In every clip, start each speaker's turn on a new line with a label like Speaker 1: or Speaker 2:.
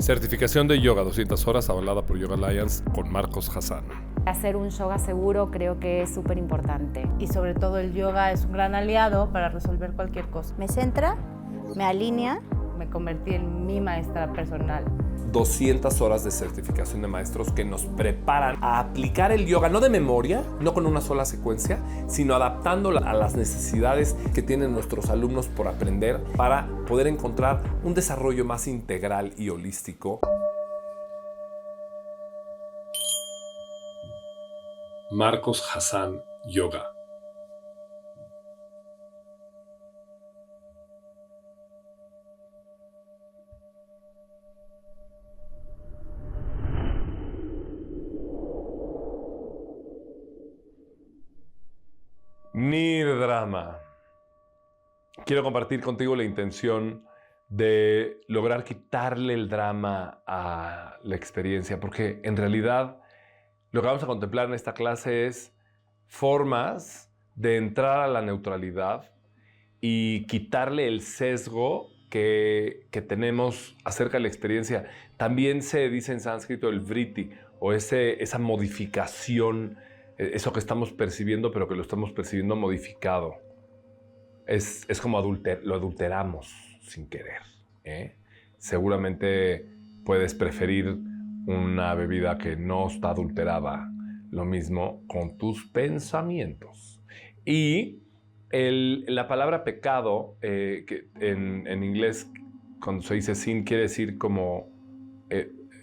Speaker 1: Certificación de yoga 200 horas avalada por Yoga Alliance con Marcos Hassan.
Speaker 2: Hacer un yoga seguro creo que es súper importante.
Speaker 3: Y sobre todo el yoga es un gran aliado para resolver cualquier cosa.
Speaker 4: Me centra, me alinea.
Speaker 3: Me convertí en mi maestra personal.
Speaker 1: 200 horas de certificación de maestros que nos preparan a aplicar el yoga, no de memoria, no con una sola secuencia, sino adaptándolo a las necesidades que tienen nuestros alumnos por aprender para poder encontrar un desarrollo más integral y holístico. Marcos Hassan Yoga. Nirdrama. Quiero compartir contigo la intención de lograr quitarle el drama a la experiencia, porque en realidad lo que vamos a contemplar en esta clase es formas de entrar a la neutralidad y quitarle el sesgo que tenemos acerca de la experiencia. También se dice en sánscrito el vritti, o esa modificación, eso que estamos percibiendo, pero que lo estamos percibiendo modificado. Es como lo adulteramos sin querer, ¿eh? Seguramente puedes preferir una bebida que no está adulterada. Lo mismo con tus pensamientos. Y la palabra pecado, que en inglés, cuando se dice sin, quiere decir como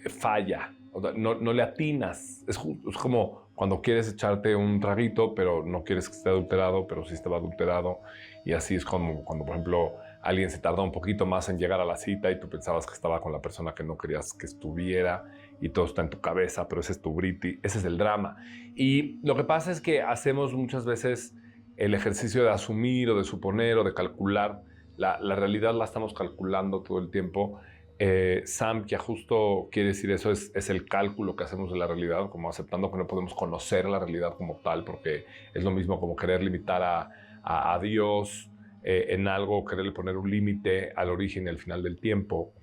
Speaker 1: falla. O sea, no le atinas. Es como cuando quieres echarte un traguito, pero no quieres que esté adulterado, pero sí estaba adulterado. Y así es como cuando, por ejemplo, alguien se tardó un poquito más en llegar a la cita y tú pensabas que estaba con la persona que no querías que estuviera y todo está en tu cabeza, pero ese es tu vritti, ese es el drama. Y lo que pasa es que hacemos muchas veces el ejercicio de asumir o de suponer o de calcular. La realidad la estamos calculando todo el tiempo. Samkhya justo quiere decir eso, es el cálculo que hacemos de la realidad, como aceptando que no podemos conocer la realidad como tal, porque es lo mismo como querer limitar a Dios en algo, quererle poner un límite al origen y al final del tiempo.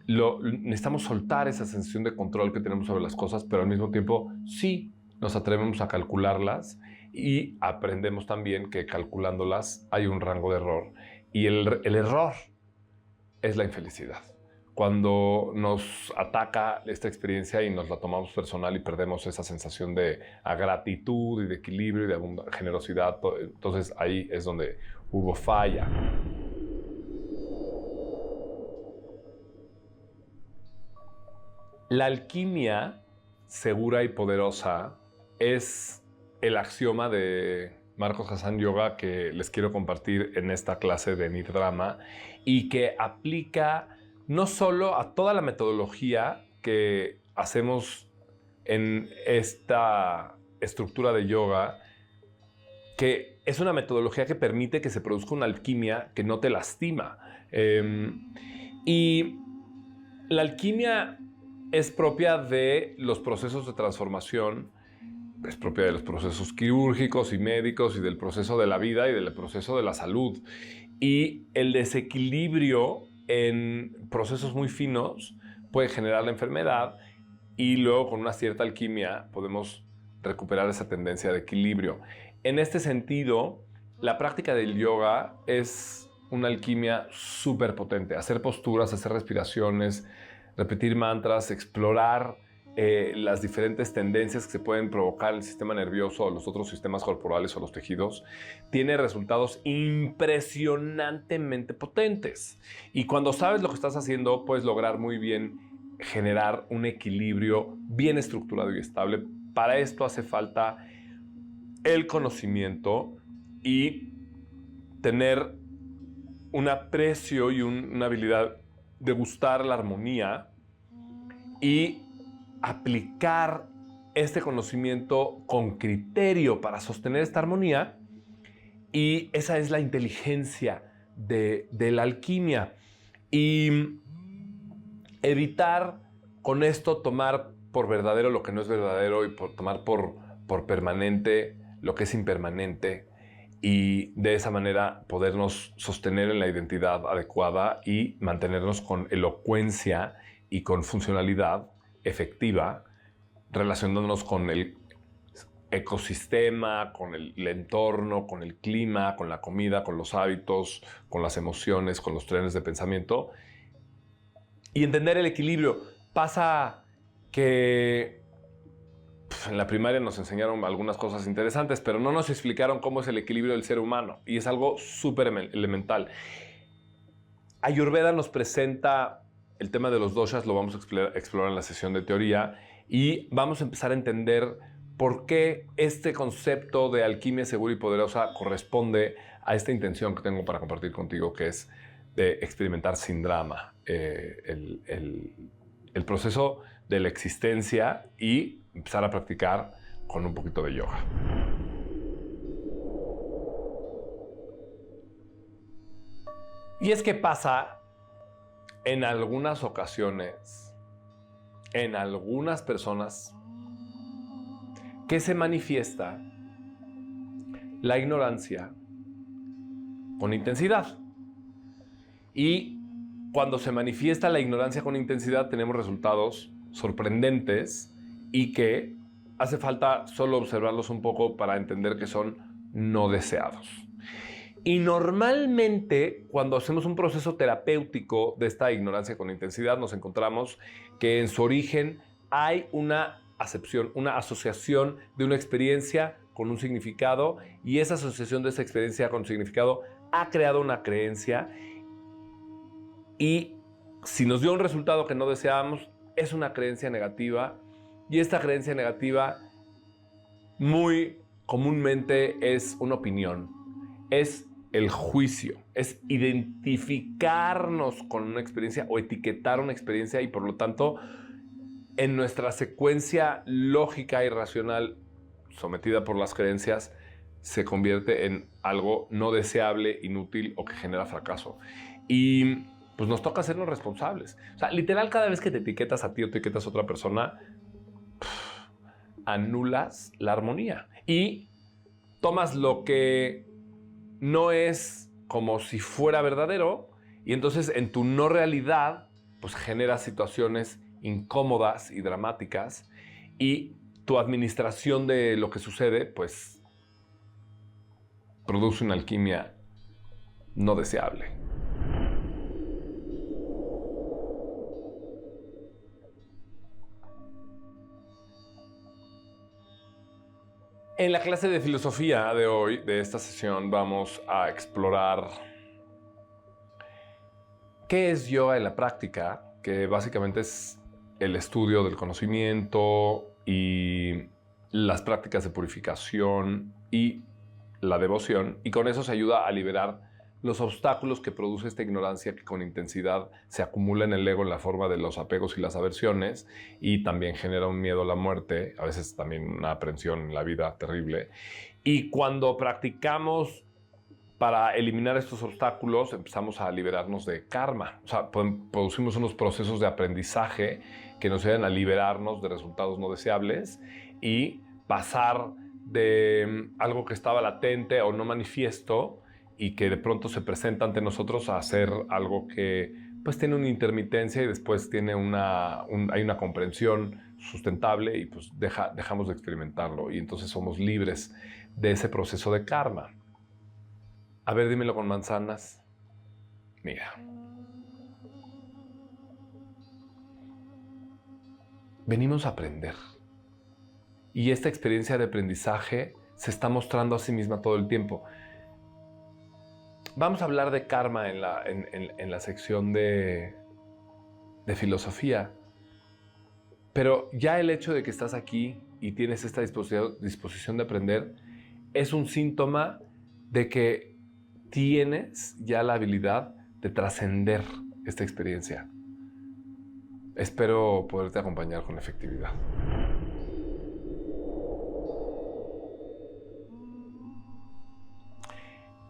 Speaker 1: Necesitamos soltar esa sensación de control que tenemos sobre las cosas, pero al mismo tiempo sí nos atrevemos a calcularlas y aprendemos también que calculándolas hay un rango de error. Y el error es la infelicidad. Cuando nos ataca esta experiencia y nos la tomamos personal y perdemos esa sensación de gratitud y de equilibrio y de generosidad, entonces ahí es donde hubo falla. La alquimia segura y poderosa es el axioma de Marcos Hassan Yoga que les quiero compartir en esta clase de Nirdrama y que aplica no solo a toda la metodología que hacemos en esta estructura de yoga, que es una metodología que permite que se produzca una alquimia que no te lastima. Y la alquimia es propia de los procesos de transformación, es propia de los procesos quirúrgicos y médicos y del proceso de la vida y del proceso de la salud. Y el desequilibrio en procesos muy finos puede generar la enfermedad y luego con una cierta alquimia podemos recuperar esa tendencia de equilibrio. En este sentido, la práctica del yoga es una alquimia súper potente. Hacer posturas, hacer respiraciones, repetir mantras, explorar las diferentes tendencias que se pueden provocar en el sistema nervioso o los otros sistemas corporales o los tejidos, tiene resultados impresionantemente potentes. Y cuando sabes lo que estás haciendo, puedes lograr muy bien generar un equilibrio bien estructurado y estable. Para esto hace falta el conocimiento y tener un aprecio y una habilidad de gustar la armonía y aplicar este conocimiento con criterio para sostener esta armonía, y esa es la inteligencia de la alquimia. Y evitar con esto tomar por verdadero lo que no es verdadero y tomar por permanente lo que es impermanente, y de esa manera podernos sostener en la identidad adecuada y mantenernos con elocuencia y con funcionalidad efectiva, relacionándonos con el ecosistema, con el entorno, con el clima, con la comida, con los hábitos, con las emociones, con los trenes de pensamiento y entender el equilibrio. Pasa que en la primaria nos enseñaron algunas cosas interesantes, pero no nos explicaron cómo es el equilibrio del ser humano y es algo súper elemental. Ayurveda nos presenta el tema de los doshas, lo vamos a explorar en la sesión de teoría y vamos a empezar a entender por qué este concepto de alquimia segura y poderosa corresponde a esta intención que tengo para compartir contigo, que es de experimentar sin drama el proceso de la existencia y empezar a practicar con un poquito de yoga. Y es que pasa en algunas ocasiones, en algunas personas, que se manifiesta la ignorancia con intensidad. Y cuando se manifiesta la ignorancia con intensidad tenemos resultados sorprendentes y que hace falta solo observarlos un poco para entender que son no deseados. Y normalmente cuando hacemos un proceso terapéutico de esta ignorancia con intensidad nos encontramos que en su origen hay una acepción, una asociación de una experiencia con un significado y esa asociación de esa experiencia con significado ha creado una creencia y si nos dio un resultado que no deseábamos es una creencia negativa y esta creencia negativa muy comúnmente es una opinión, es el juicio, es identificarnos con una experiencia o etiquetar una experiencia y por lo tanto en nuestra secuencia lógica y racional sometida por las creencias se convierte en algo no deseable, inútil o que genera fracaso. Y pues nos toca hacernos responsables. O sea, literal, cada vez que te etiquetas a ti o te etiquetas a otra persona, anulas la armonía y tomas lo que no es como si fuera verdadero y entonces en tu no realidad pues generas situaciones incómodas y dramáticas y tu administración de lo que sucede pues produce una alquimia no deseable. En la clase de filosofía de hoy, de esta sesión, vamos a explorar qué es yoga en la práctica, que básicamente es el estudio del conocimiento y las prácticas de purificación y la devoción, y con eso se ayuda a liberar los obstáculos que produce esta ignorancia que con intensidad se acumula en el ego en la forma de los apegos y las aversiones y también genera un miedo a la muerte, a veces también una aprensión en la vida terrible. Y cuando practicamos para eliminar estos obstáculos empezamos a liberarnos de karma, o sea, producimos unos procesos de aprendizaje que nos ayudan a liberarnos de resultados no deseables y pasar de algo que estaba latente o no manifiesto y que de pronto se presenta ante nosotros a hacer algo que pues tiene una intermitencia y después tiene hay una comprensión sustentable y pues dejamos de experimentarlo y entonces somos libres de ese proceso de karma. A ver, dímelo con manzanas. Mira. Venimos a aprender. Y esta experiencia de aprendizaje se está mostrando a sí misma todo el tiempo. Vamos a hablar de karma en la sección de filosofía. Pero ya el hecho de que estás aquí y tienes esta disposición de aprender es un síntoma de que tienes ya la habilidad de trascender esta experiencia. Espero poderte acompañar con efectividad.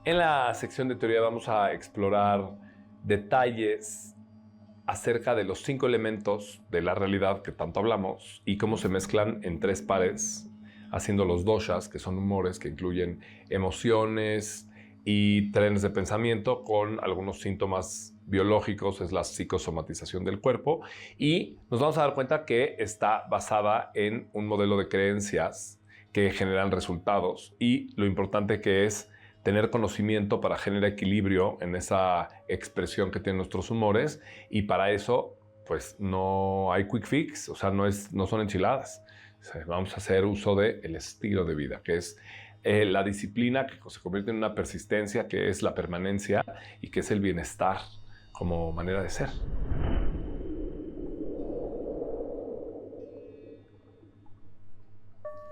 Speaker 1: En la sección de teoría vamos a explorar detalles acerca de los 5 elementos de la realidad que tanto hablamos y cómo se mezclan en 3 pares haciendo los doshas, que son humores que incluyen emociones y trenes de pensamiento con algunos síntomas biológicos, es la psicosomatización del cuerpo, y nos vamos a dar cuenta que está basada en un modelo de creencias que generan resultados, y lo importante que es tener conocimiento para generar equilibrio en esa expresión que tienen nuestros humores, y para eso pues no hay quick fix, o sea, no son enchiladas. O sea, vamos a hacer uso del estilo de vida, que es la disciplina que se convierte en una persistencia, que es la permanencia y que es el bienestar como manera de ser.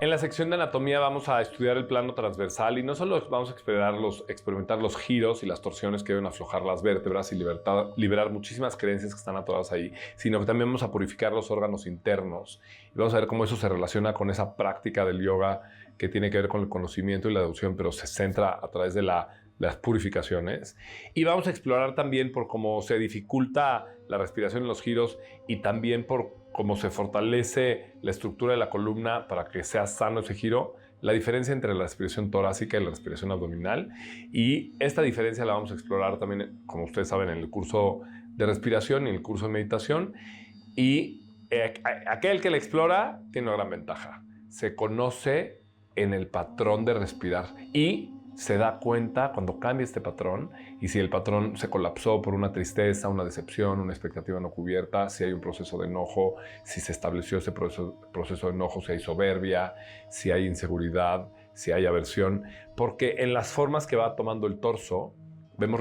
Speaker 1: En la sección de anatomía vamos a estudiar el plano transversal y no solo vamos a experimentar los giros y las torsiones que deben aflojar las vértebras y liberar muchísimas creencias que están atoradas ahí, sino que también vamos a purificar los órganos internos y vamos a ver cómo eso se relaciona con esa práctica del yoga que tiene que ver con el conocimiento y la deducción, pero se centra a través de las purificaciones. Y vamos a explorar también por cómo se dificulta la respiración en los giros y también por cómo se fortalece la estructura de la columna para que sea sano ese giro, la diferencia entre la respiración torácica y la respiración abdominal. Y esta diferencia la vamos a explorar también, como ustedes saben, en el curso de respiración y en el curso de meditación. Y aquel que la explora tiene una gran ventaja. Se conoce en el patrón de respirar y se da cuenta cuando cambia este patrón, y si el patrón se colapsó por una tristeza, una decepción, una expectativa no cubierta, si hay un proceso de enojo, si se estableció ese proceso de enojo, si hay soberbia, si hay inseguridad, si hay aversión, porque en las formas que va tomando el torso vemos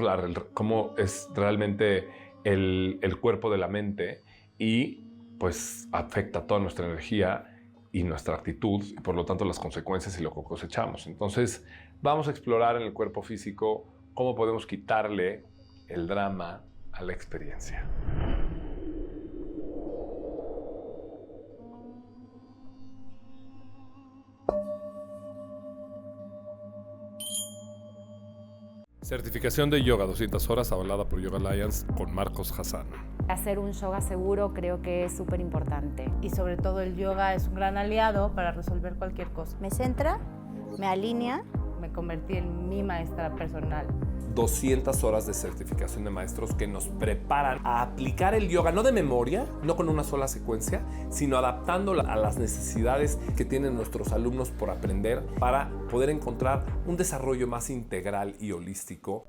Speaker 1: cómo es realmente el cuerpo de la mente, y pues afecta toda nuestra energía y nuestra actitud, y por lo tanto las consecuencias y lo que cosechamos. Entonces vamos a explorar en el cuerpo físico cómo podemos quitarle el drama a la experiencia. Certificación de yoga 200 horas avalada por Yoga Alliance con Marcos Hassan.
Speaker 2: Hacer un yoga seguro creo que es súper importante.
Speaker 3: Y sobre todo el yoga es un gran aliado para resolver cualquier cosa.
Speaker 4: Me centra, me alinea.
Speaker 3: Me convertí en mi maestra personal.
Speaker 1: 200 horas de certificación de maestros que nos preparan a aplicar el yoga, no de memoria, no con una sola secuencia, sino adaptándolo a las necesidades que tienen nuestros alumnos por aprender, para poder encontrar un desarrollo más integral y holístico